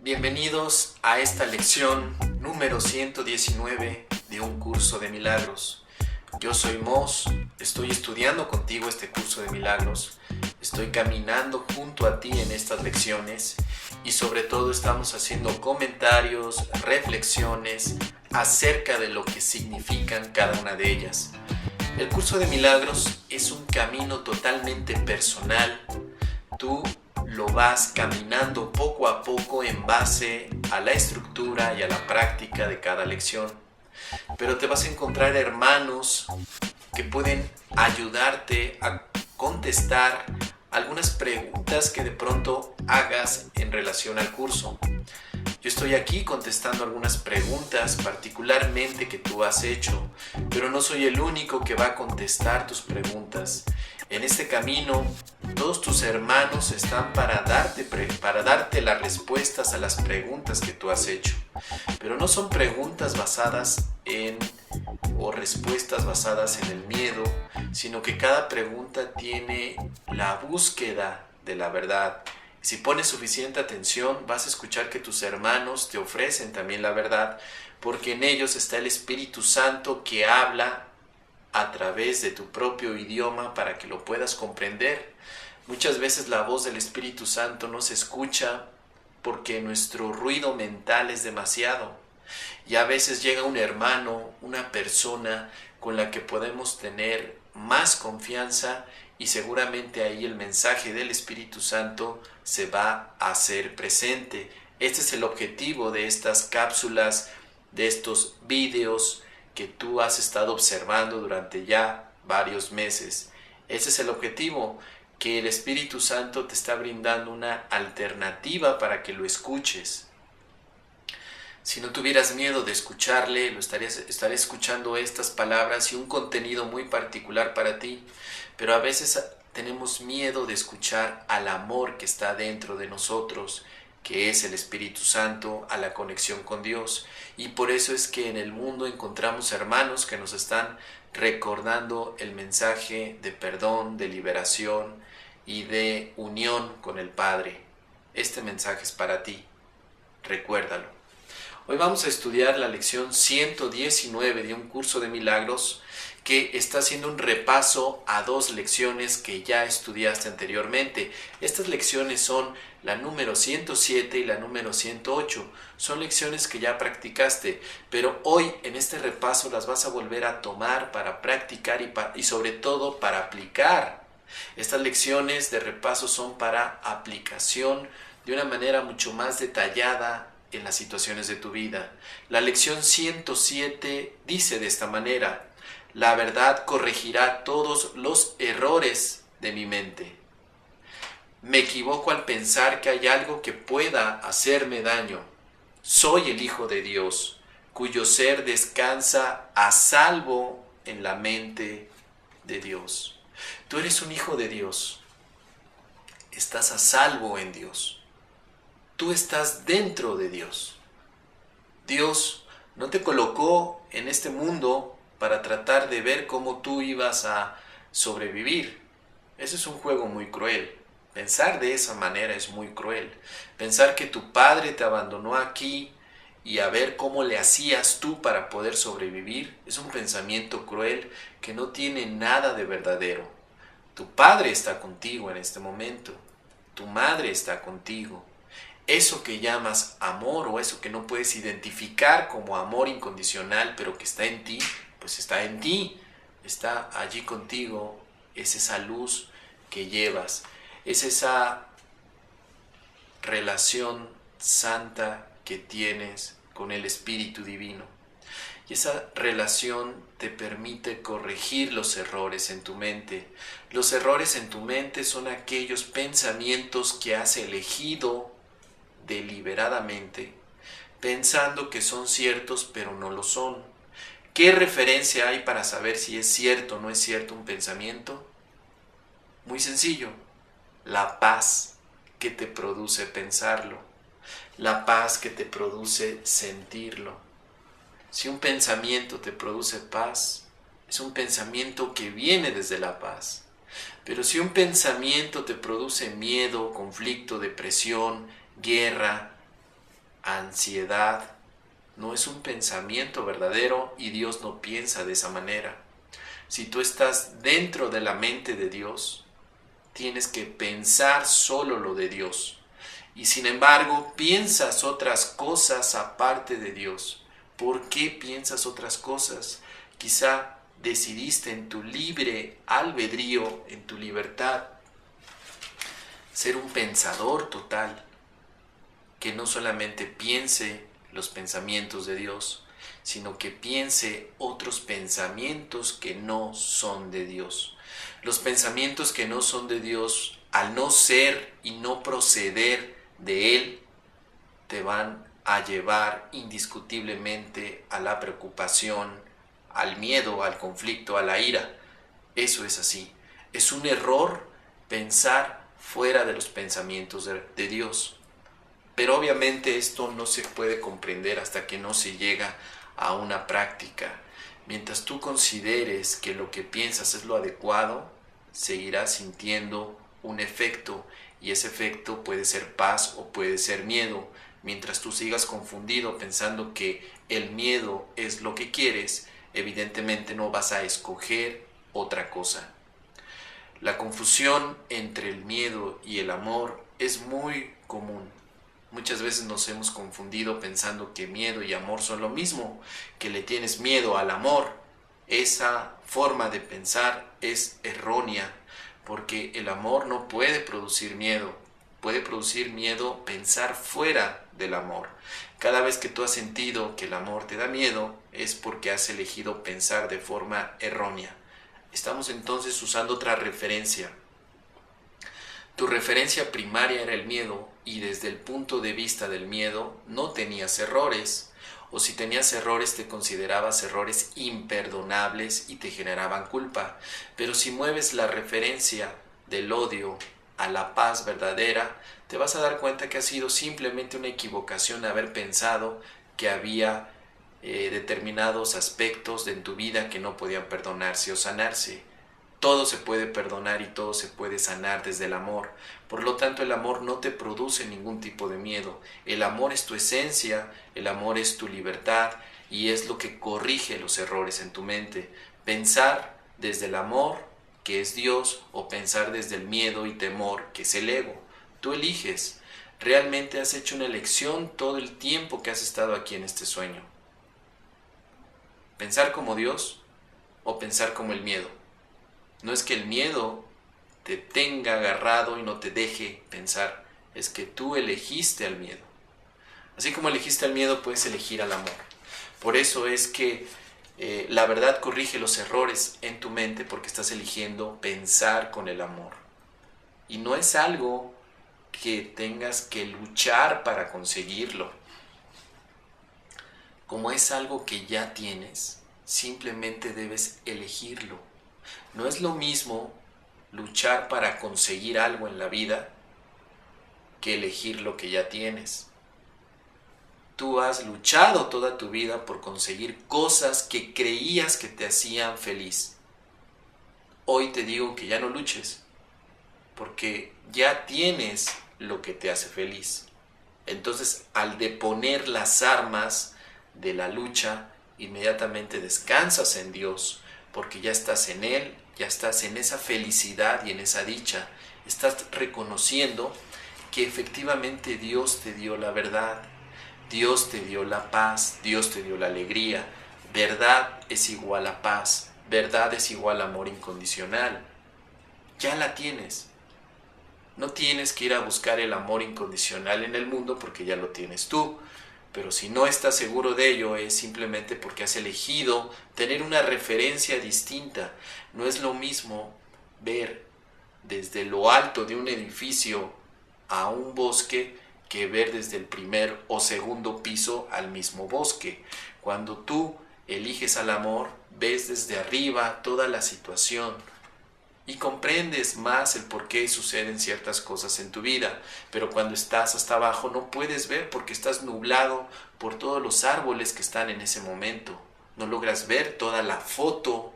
Bienvenidos a esta lección número 119 de un curso de milagros. Yo soy Mos, estoy estudiando contigo este curso de milagros, estoy caminando junto a ti en estas lecciones y sobre todo estamos haciendo comentarios, reflexiones acerca de lo que significan cada una de ellas. El curso de milagros es un camino totalmente personal. Tú lo vas caminando poco a poco en base a la estructura y a la práctica de cada lección. Pero te vas a encontrar hermanos que pueden ayudarte a contestar algunas preguntas que de pronto hagas en relación al curso. Yo estoy aquí contestando algunas preguntas particularmente que tú has hecho, pero no soy el único que va a contestar tus preguntas. En este camino, todos tus hermanos están para darte las respuestas a las preguntas que tú has hecho. Pero no son preguntas basadas o respuestas basadas en el miedo, sino que cada pregunta tiene la búsqueda de la verdad. Si pones suficiente atención, vas a escuchar que tus hermanos te ofrecen también la verdad, porque en ellos está el Espíritu Santo que habla a través de tu propio idioma para que lo puedas comprender. Muchas veces la voz del Espíritu Santo no se escucha porque nuestro ruido mental es demasiado. Y a veces llega un hermano, una persona con la que podemos tener más confianza y seguramente ahí el mensaje del Espíritu Santo se va a hacer presente. Este es el objetivo de estas cápsulas, de estos vídeos que tú has estado observando durante ya varios meses. Ese es el objetivo, que el Espíritu Santo te está brindando una alternativa para que lo escuches. Si no tuvieras miedo de escucharle, estarías escuchando estas palabras y un contenido muy particular para ti. Pero a veces tenemos miedo de escuchar al amor que está dentro de nosotros, que es el Espíritu Santo, a la conexión con Dios. Y por eso es que en el mundo encontramos hermanos que nos están recordando el mensaje de perdón, de liberación y de unión con el Padre. Este mensaje es para ti. Recuérdalo. Hoy vamos a estudiar la lección 119 de un curso de milagros que está haciendo un repaso a dos lecciones que ya estudiaste anteriormente. Estas lecciones son la número 107 y la número 108. Son lecciones que ya practicaste, pero hoy en este repaso las vas a volver a tomar para practicar y sobre todo para aplicar. Estas lecciones de repaso son para aplicación de una manera mucho más detallada en las situaciones de tu vida. La lección 107 dice de esta manera: la verdad corregirá todos los errores de mi mente. Me equivoco al pensar que hay algo que pueda hacerme daño. Soy el Hijo de Dios, cuyo ser descansa a salvo en la mente de Dios. Tú eres un hijo de Dios. Estás a salvo en Dios. Tú estás dentro de Dios. Dios no te colocó en este mundo para tratar de ver cómo tú ibas a sobrevivir. Ese es un juego muy cruel. Pensar de esa manera es muy cruel. Pensar que tu padre te abandonó aquí y a ver cómo le hacías tú para poder sobrevivir es un pensamiento cruel que no tiene nada de verdadero. Tu padre está contigo en este momento. Tu madre está contigo. Eso que llamas amor o eso que no puedes identificar como amor incondicional, pero que está en ti, pues está en ti, está allí contigo, es esa luz que llevas, es esa relación santa que tienes con el Espíritu Divino. Y esa relación te permite corregir los errores en tu mente. Los errores en tu mente son aquellos pensamientos que has elegido deliberadamente, pensando que son ciertos pero no lo son. ¿Qué referencia hay para saber si es cierto o no es cierto un pensamiento? Muy sencillo, la paz que te produce pensarlo, la paz que te produce sentirlo. Si un pensamiento te produce paz, es un pensamiento que viene desde la paz. Pero si un pensamiento te produce miedo, conflicto, depresión, guerra, ansiedad, no es un pensamiento verdadero y Dios no piensa de esa manera. Si tú estás dentro de la mente de Dios, tienes que pensar solo lo de Dios. Y sin embargo, piensas otras cosas aparte de Dios. ¿Por qué piensas otras cosas? Quizá decidiste en tu libre albedrío, en tu libertad, ser un pensador total, que no solamente piense los pensamientos de Dios, sino que piense otros pensamientos que no son de Dios. Los pensamientos que no son de Dios, al no ser y no proceder de Él, te van a llevar indiscutiblemente a la preocupación, al miedo, al conflicto, a la ira. Eso es así. Es un error pensar fuera de los pensamientos de Dios. Pero obviamente esto no se puede comprender hasta que no se llega a una práctica. Mientras tú consideres que lo que piensas es lo adecuado, seguirás sintiendo un efecto, y ese efecto puede ser paz o puede ser miedo. Mientras tú sigas confundido pensando que el miedo es lo que quieres, evidentemente no vas a escoger otra cosa. La confusión entre el miedo y el amor es muy común. Muchas veces nos hemos confundido pensando que miedo y amor son lo mismo, que le tienes miedo al amor. Esa forma de pensar es errónea, porque el amor no puede producir miedo. Puede producir miedo pensar fuera del amor. Cada vez que tú has sentido que el amor te da miedo, es porque has elegido pensar de forma errónea. Estamos entonces usando otra referencia. Tu referencia primaria era el miedo, y desde el punto de vista del miedo no tenías errores, o si tenías errores te considerabas errores imperdonables y te generaban culpa. Pero si mueves la referencia del odio a la paz verdadera, te vas a dar cuenta que ha sido simplemente una equivocación haber pensado que había determinados aspectos en tu vida que no podían perdonarse o sanarse. Todo se puede perdonar y todo se puede sanar desde el amor. Por lo tanto, el amor no te produce ningún tipo de miedo. El amor es tu esencia, el amor es tu libertad y es lo que corrige los errores en tu mente. Pensar desde el amor, que es Dios, o pensar desde el miedo y temor, que es el ego. Tú eliges. Realmente has hecho una elección todo el tiempo que has estado aquí en este sueño. Pensar como Dios o pensar como el miedo. No es que el miedo te tenga agarrado y no te deje pensar, es que tú elegiste al miedo. Así como elegiste al miedo, puedes elegir al amor. Por eso es que la verdad corrige los errores en tu mente, porque estás eligiendo pensar con el amor. Y no es algo que tengas que luchar para conseguirlo. Como es algo que ya tienes, simplemente debes elegirlo. No es lo mismo luchar para conseguir algo en la vida que elegir lo que ya tienes. Tú has luchado toda tu vida por conseguir cosas que creías que te hacían feliz. Hoy te digo que ya no luches, porque ya tienes lo que te hace feliz. Entonces, al deponer las armas de la lucha, inmediatamente descansas en Dios, porque ya estás en Él, ya estás en esa felicidad y en esa dicha. Estás reconociendo que efectivamente Dios te dio la verdad, Dios te dio la paz, Dios te dio la alegría. Verdad es igual a paz, verdad es igual a amor incondicional. Ya la tienes. No tienes que ir a buscar el amor incondicional en el mundo porque ya lo tienes tú. Pero si no estás seguro de ello, es simplemente porque has elegido tener una referencia distinta. No es lo mismo ver desde lo alto de un edificio a un bosque que ver desde el primer o segundo piso al mismo bosque. Cuando tú eliges al amor, ves desde arriba toda la situación y comprendes más el por qué suceden ciertas cosas en tu vida. Pero cuando estás hasta abajo no puedes ver porque estás nublado por todos los árboles que están en ese momento. No logras ver toda la foto,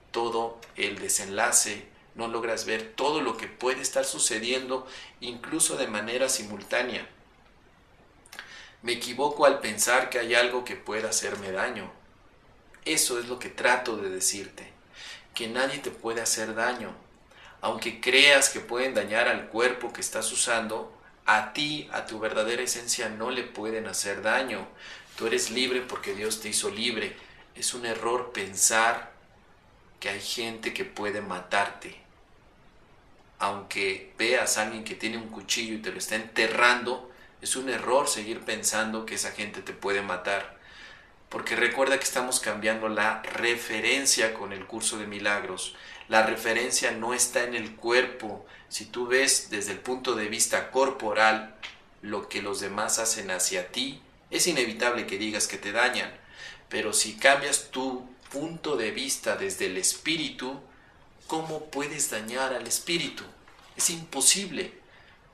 todo el desenlace, no logras ver todo lo que puede estar sucediendo incluso de manera simultánea. Me equivoco al pensar que hay algo que pueda hacerme daño. Eso es lo que trato de decirte, que nadie te puede hacer daño. Aunque creas que pueden dañar al cuerpo que estás usando, a ti, a tu verdadera esencia, no le pueden hacer daño. Tú eres libre porque Dios te hizo libre. Es un error pensar que hay gente que puede matarte. Aunque veas a alguien que tiene un cuchillo y te lo está enterrando, es un error seguir pensando que esa gente te puede matar. Porque recuerda que estamos cambiando la referencia con el curso de milagros. La referencia no está en el cuerpo. Si tú ves desde el punto de vista corporal lo que los demás hacen hacia ti, es inevitable que digas que te dañan. Pero si cambias tu punto de vista desde el espíritu, ¿cómo puedes dañar al espíritu? Es imposible.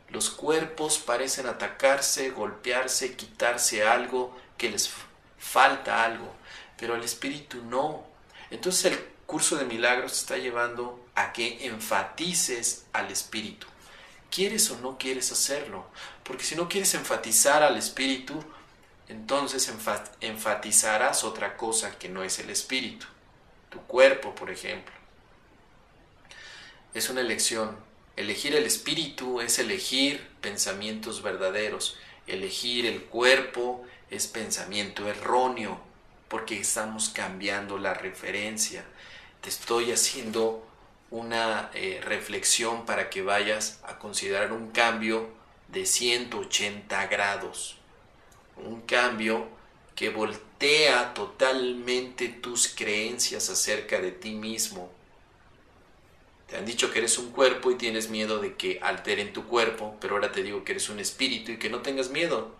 Los cuerpos parecen atacarse, golpearse, quitarse algo, que les falta algo, pero al espíritu no. Entonces el curso de milagros te está llevando a que enfatices al espíritu. ¿Quieres o no quieres hacerlo? Porque si no quieres enfatizar al espíritu, entonces enfatizarás otra cosa que no es el espíritu. Tu cuerpo, por ejemplo. Es una elección. Elegir el espíritu es elegir pensamientos verdaderos. Elegir el cuerpo es pensamiento erróneo, porque estamos cambiando la referencia. Te estoy haciendo una reflexión para que vayas a considerar un cambio de 180 grados. Un cambio que voltea totalmente tus creencias acerca de ti mismo. Te han dicho que eres un cuerpo y tienes miedo de que alteren tu cuerpo, pero ahora te digo que eres un espíritu y que no tengas miedo,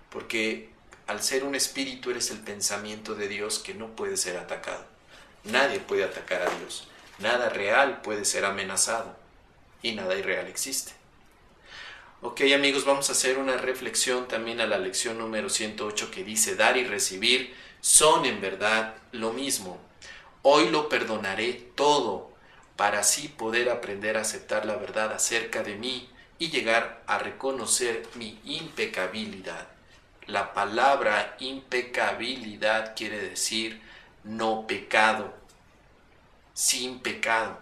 porque al ser un espíritu eres el pensamiento de Dios que no puede ser atacado. Nadie puede atacar a Dios. Nada real puede ser amenazado y nada irreal existe. Ok, amigos, vamos a hacer una reflexión también a la lección número 108 que dice: dar y recibir son en verdad lo mismo. Hoy lo perdonaré todo para así poder aprender a aceptar la verdad acerca de mí y llegar a reconocer mi impecabilidad. La palabra impecabilidad quiere decir no pecado, sin pecado.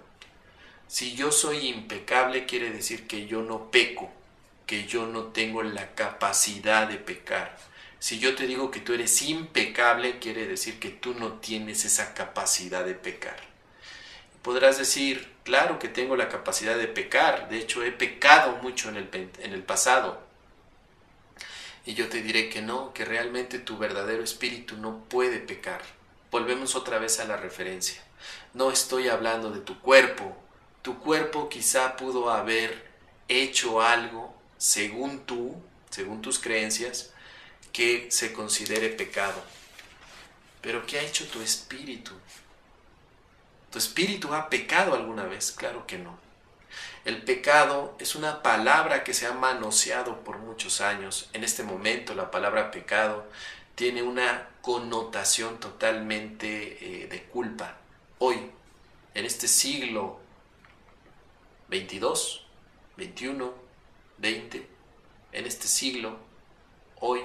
Si yo soy impecable, quiere decir que yo no peco, que yo no tengo la capacidad de pecar. Si yo te digo que tú eres impecable, quiere decir que tú no tienes esa capacidad de pecar. Podrás decir, claro que tengo la capacidad de pecar, de hecho he pecado mucho en el pasado. Y yo te diré que no, que realmente tu verdadero espíritu no puede pecar. Volvemos otra vez a la referencia. No estoy hablando de tu cuerpo. Tu cuerpo quizá pudo haber hecho algo, según tus creencias, que se considere pecado. Pero ¿qué ha hecho tu espíritu? ¿Tu espíritu ha pecado alguna vez? Claro que no. El pecado es una palabra que se ha manoseado por muchos años. En este momento la palabra pecado tiene una connotación totalmente de culpa. Hoy, en este siglo 22, 21, 20, en este siglo, hoy,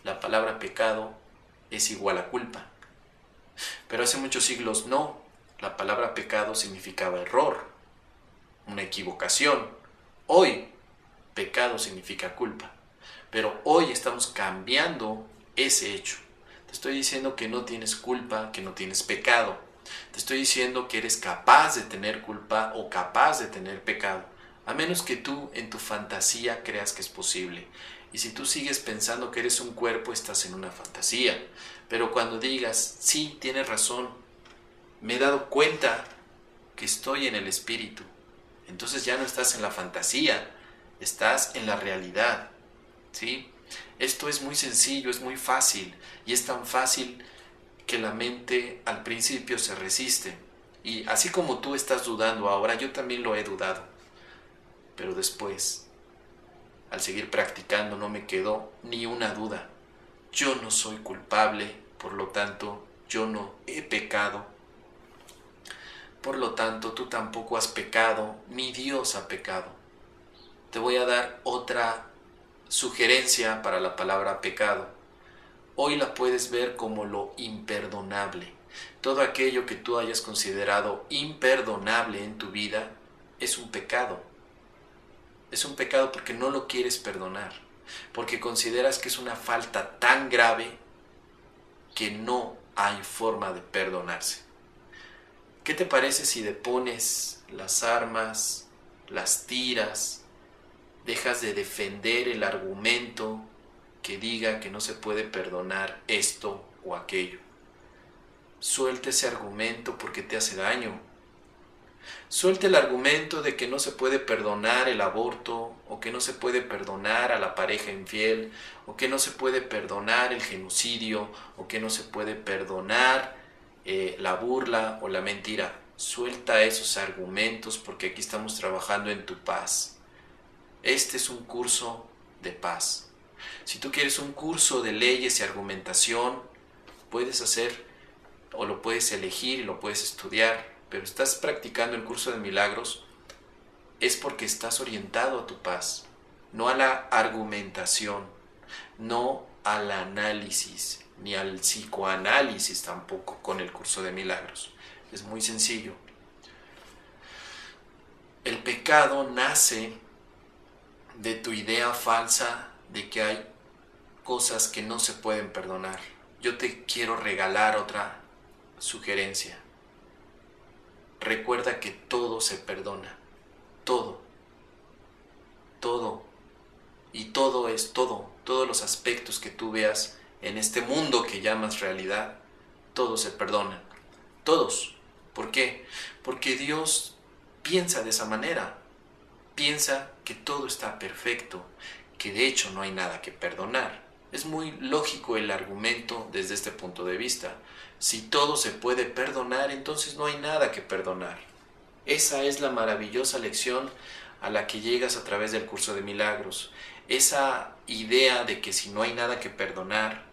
la palabra pecado es igual a culpa. Pero hace muchos siglos no. La palabra pecado significaba error, una equivocación. Hoy, pecado significa culpa. Pero hoy estamos cambiando ese hecho. Te estoy diciendo que no tienes culpa, que no tienes pecado. Te estoy diciendo que eres capaz de tener culpa o capaz de tener pecado, a menos que tú en tu fantasía creas que es posible. Y si tú sigues pensando que eres un cuerpo, estás en una fantasía. Pero cuando digas, sí, tienes razón, me he dado cuenta que estoy en el espíritu, entonces ya no estás en la fantasía, estás en la realidad, ¿sí? Esto es muy sencillo, es muy fácil, y es tan fácil que la mente al principio se resiste. Y así como tú estás dudando ahora, yo también lo he dudado. Pero después, al seguir practicando, no me quedó ni una duda. Yo no soy culpable, por lo tanto, yo no he pecado. Por lo tanto, tú tampoco has pecado, ni Dios ha pecado. Te voy a dar otra sugerencia para la palabra pecado. Hoy la puedes ver como lo imperdonable. Todo aquello que tú hayas considerado imperdonable en tu vida es un pecado. Es un pecado porque no lo quieres perdonar, porque consideras que es una falta tan grave que no hay forma de perdonarse. ¿Qué te parece si depones las armas, las tiras, dejas de defender el argumento que diga que no se puede perdonar esto o aquello? Suelta ese argumento porque te hace daño. Suelta el argumento de que no se puede perdonar el aborto, o que no se puede perdonar a la pareja infiel, o que no se puede perdonar el genocidio, o que no se puede perdonar la burla o la mentira. Suelta esos argumentos porque aquí estamos trabajando en tu paz. Este es un curso de paz. Si tú quieres un curso de leyes y argumentación, puedes hacer o lo puedes elegir y lo puedes estudiar, pero estás practicando el curso de milagros, es porque estás orientado a tu paz, no a la argumentación, no al análisis, ni al psicoanálisis tampoco con el curso de milagros. Es muy sencillo. El pecado nace de tu idea falsa de que hay cosas que no se pueden perdonar. Yo te quiero regalar otra sugerencia. Recuerda que todo se perdona. Todo. Todo. Y todo es todo. Todos los aspectos que tú veas en este mundo que llamas realidad, todos se perdonan. Todos. ¿Por qué? Porque Dios piensa de esa manera. Piensa que todo está perfecto, que de hecho no hay nada que perdonar. Es muy lógico el argumento desde este punto de vista. Si todo se puede perdonar, entonces no hay nada que perdonar. Esa es la maravillosa lección a la que llegas a través del curso de milagros. Esa idea de que si no hay nada que perdonar,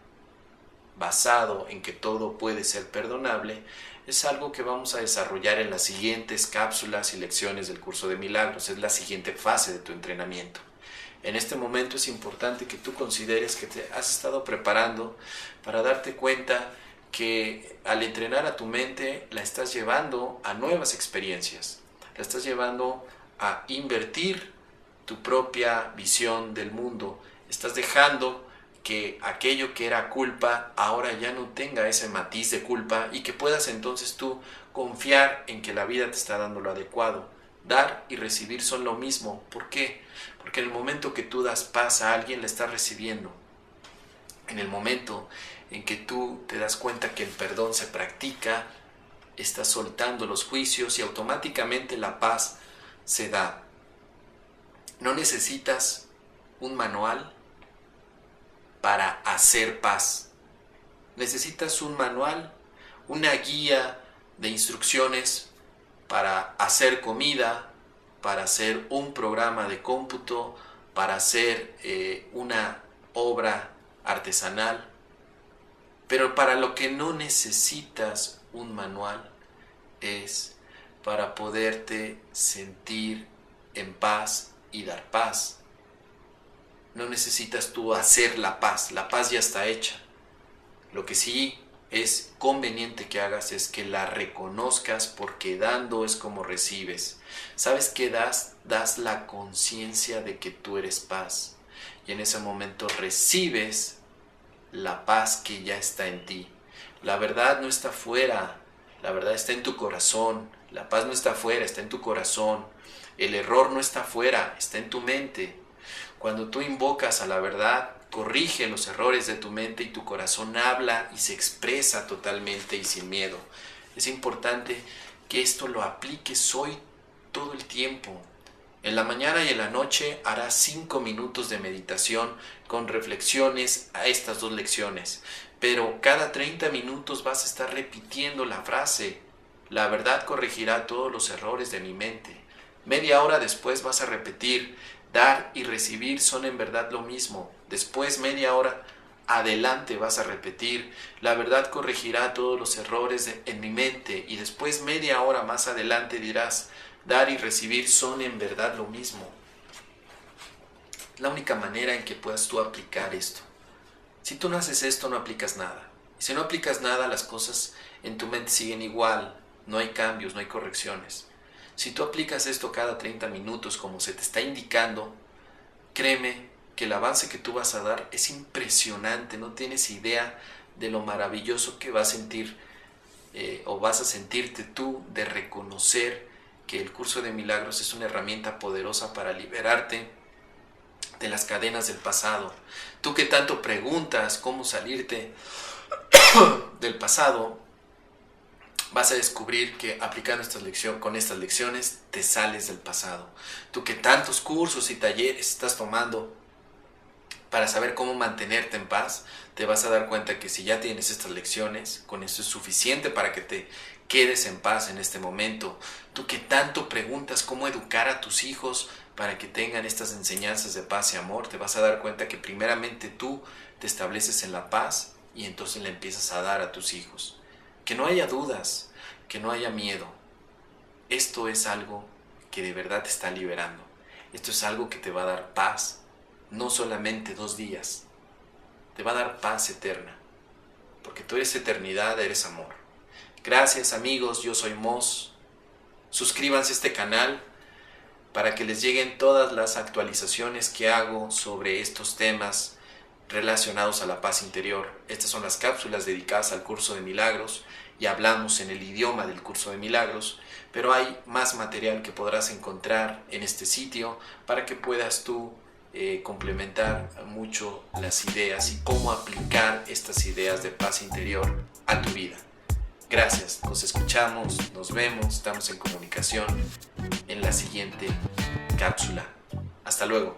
basado en que todo puede ser perdonable, es algo que vamos a desarrollar en las siguientes cápsulas y lecciones del curso de milagros. Es la siguiente fase de tu entrenamiento. En este momento es importante que tú consideres que te has estado preparando para darte cuenta que al entrenar a tu mente la estás llevando a nuevas experiencias, la estás llevando a invertir tu propia visión del mundo, estás dejando que aquello que era culpa ahora ya no tenga ese matiz de culpa y que puedas entonces tú confiar en que la vida te está dando lo adecuado. Dar y recibir son lo mismo. ¿Por qué? Porque en el momento que tú das paz a alguien, le estás recibiendo. En el momento en que tú te das cuenta que el perdón se practica, estás soltando los juicios y automáticamente la paz se da. No necesitas un manual para hacer paz. Necesitas un manual, una guía de instrucciones para hacer comida, para hacer un programa de cómputo, para hacer una obra artesanal. Pero para lo que no necesitas un manual es para poderte sentir en paz y dar paz. No necesitas tú hacer la paz ya está hecha. Lo que sí es conveniente que hagas es que la reconozcas, porque dando es como recibes. ¿Sabes qué das? Das la conciencia de que tú eres paz. Y en ese momento recibes la paz que ya está en ti. La verdad no está fuera, la verdad está en tu corazón. La paz no está fuera, está en tu corazón. El error no está fuera, está en tu mente. Cuando tú invocas a la verdad, corrige los errores de tu mente y tu corazón habla y se expresa totalmente y sin miedo. Es importante que esto lo apliques hoy todo el tiempo. En la mañana y en la noche harás 5 minutos de meditación con reflexiones a estas 2 lecciones. Pero cada 30 minutos vas a estar repitiendo la frase: la verdad corregirá todos los errores de mi mente. Media hora después vas a repetir: dar y recibir son en verdad lo mismo. Después, media hora adelante, vas a repetir: la verdad corregirá todos los errores en mi mente. Y después, media hora más adelante, dirás: dar y recibir son en verdad lo mismo. la única manera en que puedas tú aplicar esto. Si tú no haces esto, no aplicas nada. Y si no aplicas nada, las cosas en tu mente siguen igual. No hay cambios, no hay correcciones. Si tú aplicas esto cada 30 minutos como se te está indicando, créeme que el avance que tú vas a dar es impresionante. No tienes idea de lo maravilloso que vas a sentir o vas a sentirte tú de reconocer que el curso de milagros es una herramienta poderosa para liberarte de las cadenas del pasado. Tú que tanto preguntas cómo salirte del pasado, vas a descubrir que aplicando con estas lecciones te sales del pasado. Tú que tantos cursos y talleres estás tomando para saber cómo mantenerte en paz, te vas a dar cuenta que si ya tienes estas lecciones, con eso es suficiente para que te quedes en paz en este momento. Tú que tanto preguntas cómo educar a tus hijos para que tengan estas enseñanzas de paz y amor, te vas a dar cuenta que primeramente tú te estableces en la paz y entonces le empiezas a dar a tus hijos. Que no haya dudas, que no haya miedo. Esto es algo que de verdad te está liberando. Esto es algo que te va a dar paz, no solamente 2 días. Te va a dar paz eterna, porque tú eres eternidad, eres amor. Gracias amigos, yo soy Mos. Suscríbanse a este canal para que les lleguen todas las actualizaciones que hago sobre estos temas relacionados a la paz interior. Estas son las cápsulas dedicadas al curso de milagros y hablamos en el idioma del curso de milagros, pero hay más material que podrás encontrar en este sitio para que puedas tú complementar mucho las ideas y cómo aplicar estas ideas de paz interior a tu vida. Gracias, nos escuchamos, nos vemos, estamos en comunicación en la siguiente cápsula. Hasta luego.